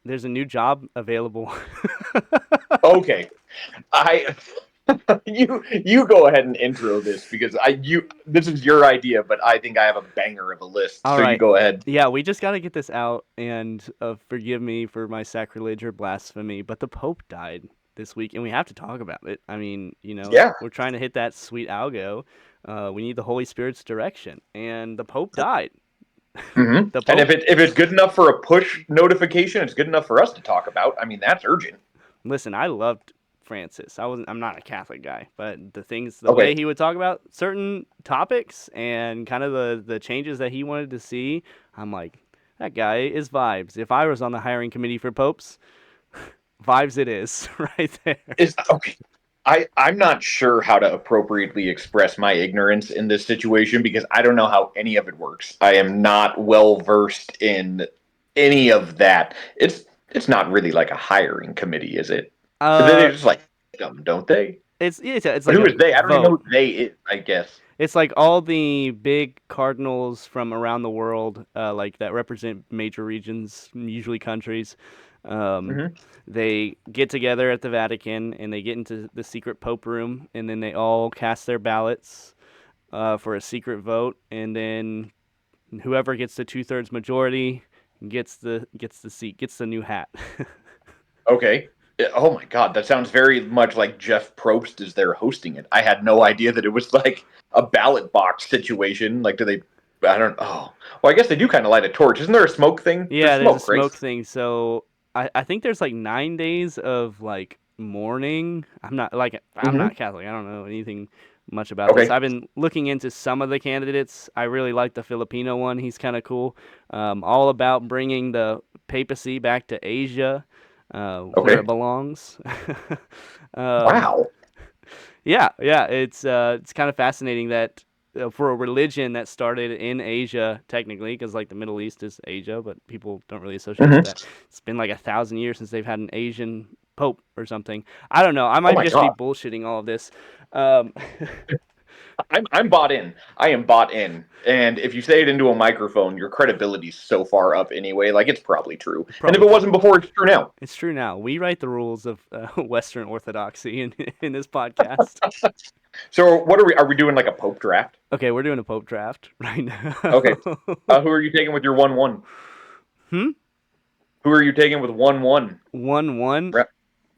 there's a new job available. Okay, I you go ahead and intro this because you this is your idea, but I think I have a banger of a list. All So you right. go ahead. Yeah, we just got to get this out, and forgive me for my sacrilege or blasphemy, but the Pope died this week, and we have to talk about it. I mean, Yeah. we're trying to hit that sweet algo. We need the Holy Spirit's direction, and the Pope died. The And Pope, if it's good enough for a push notification, it's good enough for us to talk about. I mean, that's urgent. listen, I loved Francis. I'm not a Catholic guy, but the Okay. way he would talk about certain topics and kind of the changes that he wanted to see, I'm like, that guy is vibes. If I was on the hiring committee for popes, vibes it is right there. Is okay. I'm not sure how to appropriately express my ignorance in this situation because I don't know how any of it works. I am not well versed in any of that. It's not really like a hiring committee, is it? They Uh, just like them, don't they? it's But like who a is they? I don't even know vote. who they is. I guess. It's like all the big cardinals from around the world, like that represent major regions, usually countries. Um, Hmm. they get together at the Vatican and they get into the secret Pope room, and then they all cast their ballots for a secret vote, and then whoever gets the 2/3 majority gets the seat, gets the new hat. Okay. Oh my god, that sounds very much like Jeff Probst is there hosting it. I had no idea that it was like a ballot box situation. Like, do they? I don't. Oh, well, I guess they do kind of light a torch. Isn't there a smoke thing? There's Yeah, there's a smoke, right? smoke thing. So I think there's like 9 days of like mourning. I'm Hmm. not Catholic. I don't know anything much about this. Okay. I've been looking into some of the candidates. I really like the Filipino one. He's kind of cool. All about bringing the papacy back to Asia, where it Okay. belongs. um, Wow. yeah. It's kind of fascinating that for a religion that started in Asia, technically, because like the Middle East is Asia, but people don't really associate it with Hmm. that. It's been like 1,000 years since they've had an Asian pope or something. I don't know. I Oh might my just be god. bullshitting all of this. Um, I'm bought in. I am bought in. And if you say it into a microphone, your credibility's so far up anyway. Like it's probably true. And if probably it true. wasn't before, it's true now. It's true now. We write the rules of Western Orthodoxy in this podcast. So what are we? Are we doing like a Pope draft? Okay, we're doing a pope draft right now. Okay. Who are you taking with your 1-1? hmm. Who are you taking with 1-1? 1-1.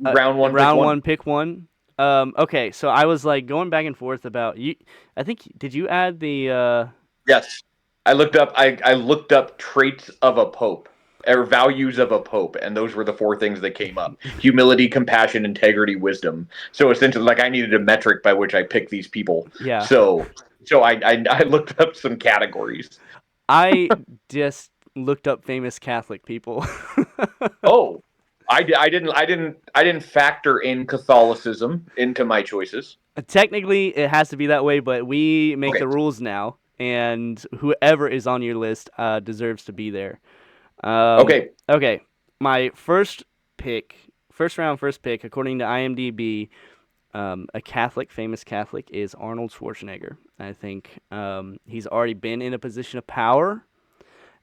Round one, pick Round one. one, pick one. Okay, so I was like going back and forth about you. I think did you add the? Yes, I looked up. I looked up traits of a pope or values of a pope, and those were the four things that came up: humility, compassion, integrity, wisdom. So essentially, like I needed a metric by which I picked these people. Yeah, So I looked up some categories. I just looked up famous Catholic people. Oh, I didn't factor in Catholicism into my choices. Technically, it has to be that way, but we make Okay. the rules now, and whoever is on your list deserves to be there. Okay. Okay, my first round, first pick, according to IMDb, a Catholic, famous Catholic, is Arnold Schwarzenegger. I think he's already been in a position of power,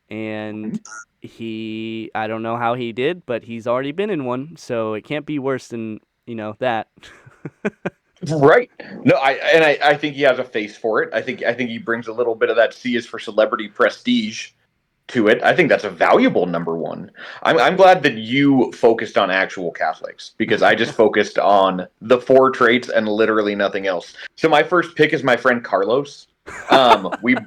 and I don't know how he did, but he's already been in one, so it can't be worse than that. Right. No, I think he has a face for it. I think he brings a little bit of that C is for celebrity prestige to it. I think that's a valuable number one. I'm glad that you focused on actual Catholics because I just focused on the four traits and literally nothing else. So my first pick is my friend Carlos. We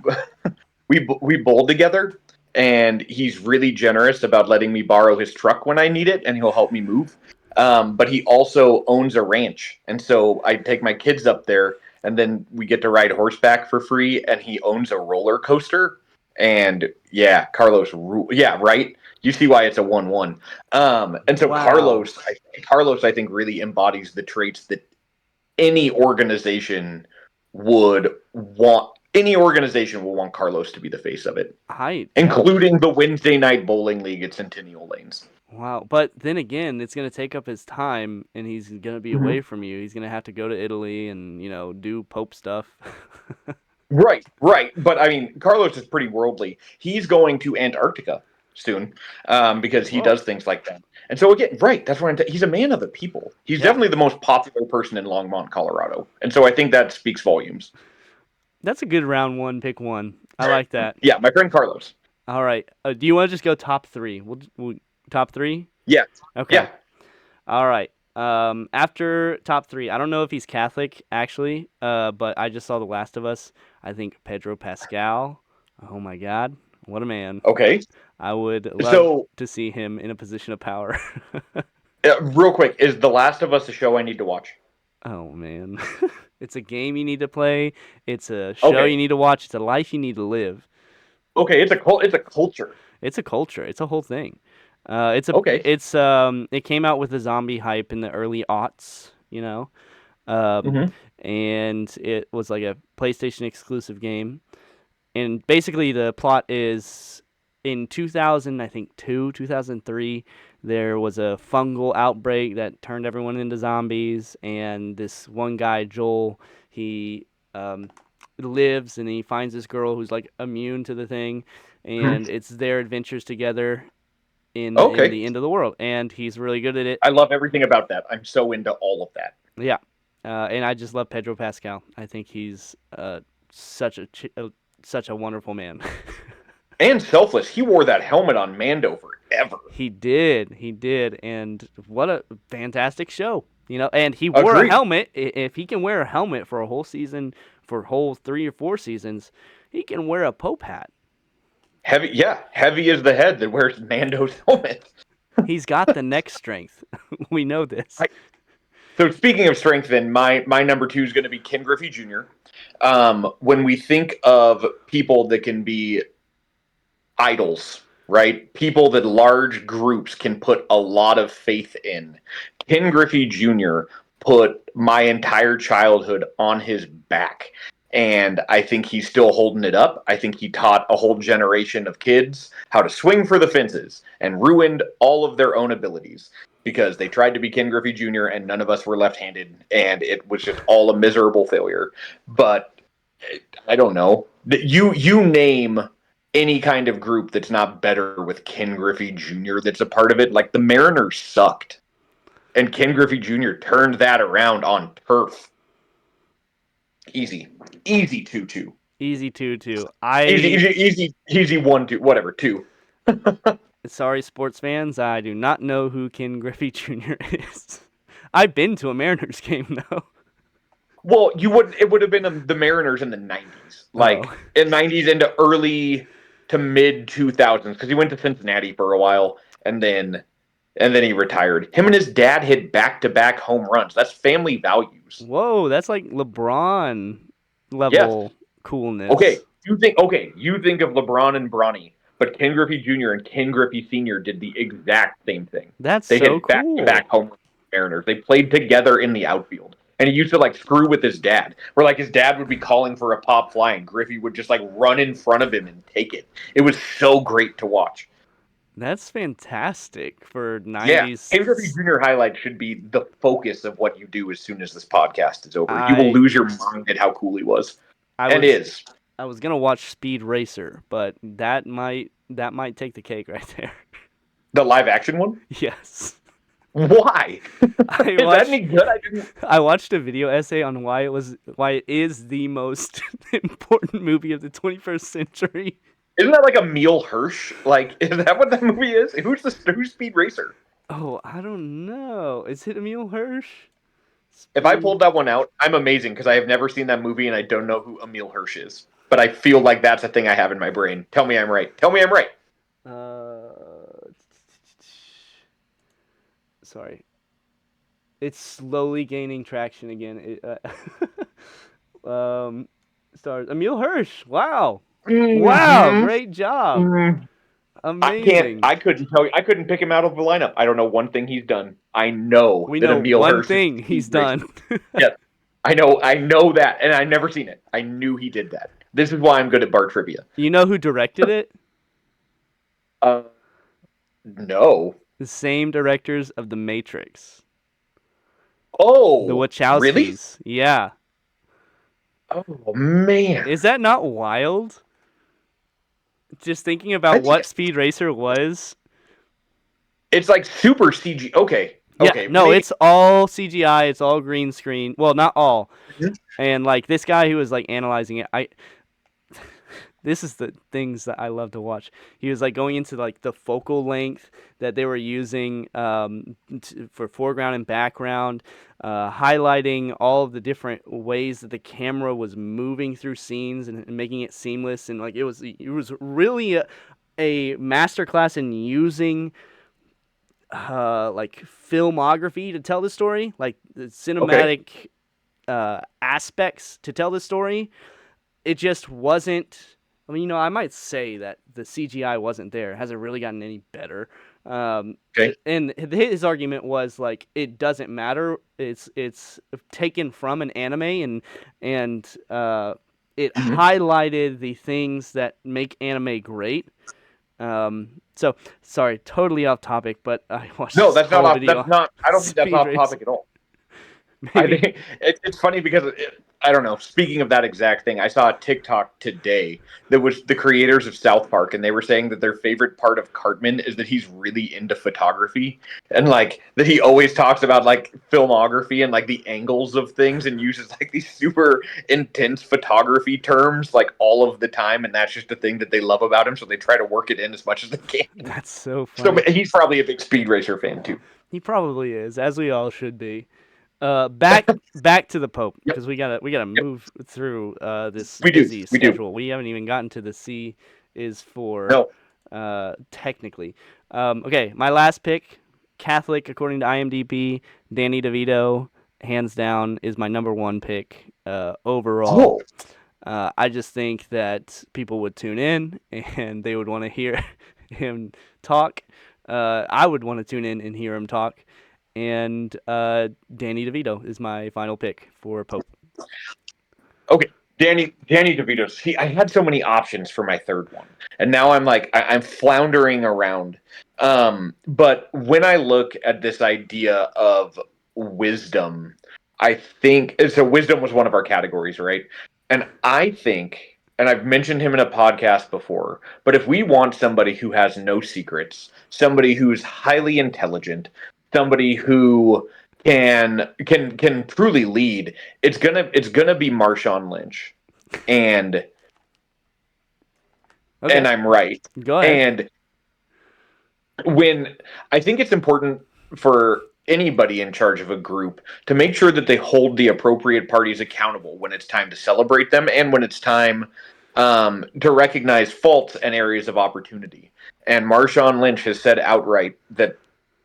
we bowled together, and he's really generous about letting me borrow his truck when I need it, and he'll help me move. But he also owns a ranch, and so I take my kids up there, and then we get to ride horseback for free. And he owns a roller coaster, and yeah, yeah, right. You see why it's a 1-1. And so Wow. Carlos, I think, really embodies the traits that any organization would want. Any organization will want Carlos to be the face of it, Yeah. including the Wednesday night bowling league at Centennial Lanes. Wow. But then again, it's going to take up his time and he's going to be Mm-hmm. away from you. He's going to have to go to Italy and, do Pope stuff. Right, right. But I mean, Carlos is pretty worldly. He's going to Antarctica. soon, because he Whoa. does things like that. And so again, right, that's what he's a man of the people. He's Yeah. definitely the most popular person in Longmont, Colorado, and so I think that speaks volumes. That's a good round one, pick one. I like that. Yeah, my friend Carlos. All right. Do you want to just go top three? We'll top three? Yeah, Okay. yeah. All right. After top three, I don't know if he's Catholic actually, but I just saw The Last of Us. I think Pedro Pascal. Oh my God, what a man! Okay. I would love So, to see him in a position of power. real quick, is The Last of Us a show I need to watch? Oh man, it's a game you need to play. It's a show you Okay. need to watch. It's a life you need to live. Okay, it's a culture. It's a culture. It's a whole thing. Okay. It came out with the zombie hype in the early aughts, um, Hmm. and it was like a PlayStation exclusive game. And basically, the plot is in 2000, I think 2003, there was a fungal outbreak that turned everyone into zombies, and this one guy, Joel, he lives and he finds this girl who's like immune to the thing, and it's their adventures together in Okay. the end of the world, and he's really good at it. I love everything about that. I'm so into all of that. Yeah, and I just love Pedro Pascal. I think he's such a wonderful man. And selfless. He wore that helmet on Mando forever. He did, and what a fantastic show. And he wore a Agreed. helmet. If he can wear a helmet for a whole season, for a whole 3 or 4 seasons, he can wear a Pope hat. Heavy, yeah, heavy is the head that wears Mando's helmet. He's got the neck strength. We know this. I, so speaking of strength, then my number two is going to be Ken Griffey Jr. When we think of people that can be idols, right? People that large groups can put a lot of faith in. Ken Griffey Jr. put my entire childhood on his back. And I think he's still holding it up. I think he taught a whole generation of kids how to swing for the fences and ruined all of their own abilities because they tried to be Ken Griffey Jr. and none of us were left handed. And it was just all a miserable failure. But I don't know. You name any kind of group that's not better with Ken Griffey Jr. that's a part of it. Like the Mariners sucked, and Ken Griffey Jr. turned that around on turf. Easy, easy 2-2. Easy 2-2. Easy 1-2, whatever 2. Sorry, sports fans, I do not know who Ken Griffey Jr. is. I've been to a Mariners game though. Well, you would it would have been the Mariners in the 90s, Oh, like in 90s into early to mid 2000s, because he went to Cincinnati for a while and then he retired. Him and his dad hit back-to-back home runs. That's family values. whoa, that's like LeBron Yes. level coolness. You think of LeBron and Bronny, but Ken Griffey Jr. and Ken Griffey Sr. did the exact same thing. That's They so hit cool. back-to-back home runs with the Mariners. They played together in the outfield. And he used to like screw with his dad, where like his dad would be calling for a pop fly and Griffey would just like run in front of him and take it. It was so great to watch. That's fantastic for Yeah, Ken Griffey 90s. Jr. highlights should be the focus of what you do as soon as this podcast is over. You will I lose your mind at how cool he was I and was is. I was gonna watch Speed Racer, but that might take the cake right there. The live action one? Yes. Why? I Is that watched any good? I didn't. I watched a video essay on why it is the most important movie of the 21st century. Isn't that like Emil Hirsch? Like, is that what that movie is? Who's Speed Racer? Oh, I don't know. Is it Emil Hirsch? If I Speed. pulled that one out, I'm amazing because I have never seen that movie and I don't know who Emil Hirsch is. But I feel like that's a thing I have in my brain. Tell me I'm right. Tell me I'm right. Uh, sorry. It's slowly gaining traction again. Um, stars Emil Hirsch. Wow. Wow, Mm-hmm. great job. Mm. I can't. Amazing. I couldn't tell you. I couldn't pick him out of the lineup. I don't know one thing he's done. I know We that know Emil one Hirsch is thing Speed he's Racer. done. Yes, I know. I know that, and I never seen it. I knew he did that. This is why I'm good at bar trivia. You know who directed it? Uh, no. The same directors of The Matrix. The Oh, really? Wachowskis. Yeah. Oh man. Is that not wild? just thinking I about think what Speed Racer was. it's like super CG. Okay, Yeah, okay, no, maybe. it's all CGI. It's all green screen. Well, not all. Mhm. And like this guy who was like analyzing it, I this is the things that I love to watch. He was like going into like the focal length that they were using for foreground and background, highlighting all of the different ways that the camera was moving through scenes and making it seamless. And like it was really a masterclass in using like filmography to tell the story, like the Okay. cinematic aspects to tell the story. It just wasn't. I mean, I might say that the CGI wasn't there. It hasn't really gotten any better. Um, Okay. and his argument was like it doesn't matter. It's taken from an anime and it Mhm. highlighted the things that make anime great. So sorry, totally off topic, but I watched No, this that's not whole off. video That's on not. I don't think that's Speed off Racer. topic at all. I Maybe. think it's funny because I don't know. Speaking of that exact thing, I saw a TikTok today that was the creators of South Park, and they were saying that their favorite part of Cartman is that he's really into photography and like that he always talks about like filmography and like the angles of things and uses like these super intense photography terms like all of the time, and that's just the thing that they love about him. So they try to work it in as much as they can. That's so So funny. he's probably a big Speed Racer fan too. He probably is, as we all should be. Back to the Pope Yep. because we gotta Yep. move through this We do. busy We do. schedule. We haven't even gotten to the C is for No. technically. Okay, my last pick, Catholic according to IMDb, Danny DeVito, hands down is my number one pick overall. Oh. I just think that people would tune in and they would want to hear him talk. I would want to tune in and hear him talk. And Danny DeVito is my final pick for Pope. Okay, Danny DeVito. See, I had so many options for my third one, and now I'm like I'm floundering around. But when I look at this idea of wisdom, I think so. Wisdom was one of our categories, right? And I think, and I've mentioned him in a podcast before, but if we want somebody who has no secrets, somebody who's highly intelligent, somebody who can truly lead, it's gonna be Marshawn Lynch, and Okay, I'm right. go ahead. And when I think it's important for anybody in charge of a group to make sure that they hold the appropriate parties accountable when it's time to celebrate them and when it's time to recognize faults and areas of opportunity. And Marshawn Lynch has said outright that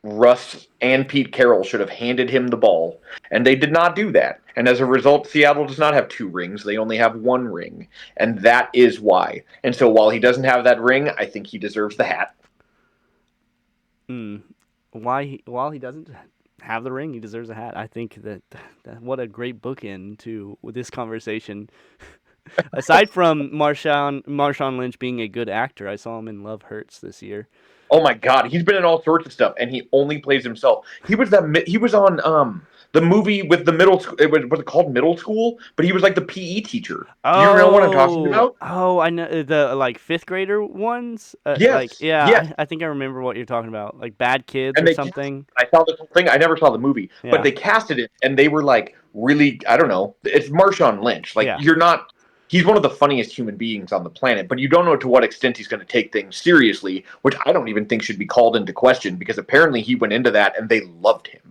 Russ and Pete Carroll should have handed him the ball, and they did not do that. And as a result, Seattle does not have two rings; they only have one ring, and that is why. And so, while he doesn't have that ring, I think he deserves the hat. Hmm. While he doesn't have the ring, he deserves a hat. I think that what a great bookend to with this conversation. Aside from Marshawn Lynch being a good actor, I saw him in Love Hurts this year. Oh my God, he's been in all sorts of stuff, and he only plays himself. He was on the movie with the middle school. Was it called Middle School? But he was like the PE teacher. Do you know what I'm talking about? I know the like fifth grader ones. Like Yes, yeah, yes. I think I remember what you're talking about. Like Bad Kids And or they cast. something. I saw this whole thing. I never saw the movie, but Yeah, they casted it, and they were like really. I don't know. It's Marshawn Lynch. Like yeah. you're not. He's one of the funniest human beings on the planet, but you don't know to what extent he's going to take things seriously, which I don't even think should be called into question because apparently he went into that and they loved him.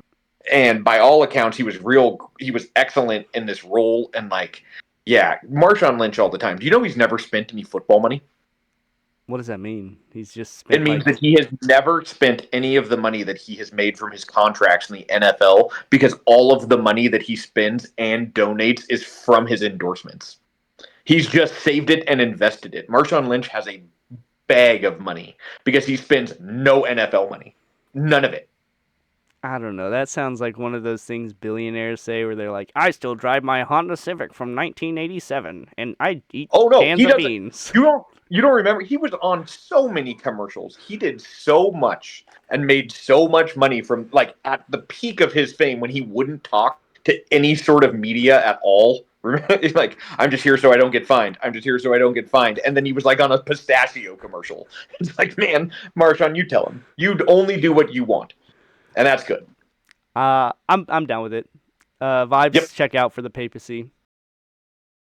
And by all accounts, he was excellent in this role. And like, yeah, Marshawn Lynch all the time. Do you know he's never spent any football money? What does that mean? He's just It spent means that like he has never spent any of the money that he has made from his contracts in the NFL because all of the money that he spends and donates is from his endorsements. He's just saved it and invested it. Marshawn Lynch has a bag of money because he spends no NFL money. None of it. I don't know. That sounds like one of those things billionaires say where they're like, "I still drive my Honda Civic from 1987 and I eat Oh no, cans he of doesn't. beans." You don't remember? He was on so many commercials. He did so much and made so much money from like at the peak of his fame when he wouldn't talk to any sort of media at all. He's like, I'm just here so I don't get fined. I'm just here so I don't get fined. And then he was like on a pistachio commercial. It's like, man, Marshawn, you tell him. You'd only do what you want. And that's good. I'm down with it. Yep. Vibes check out for the papacy.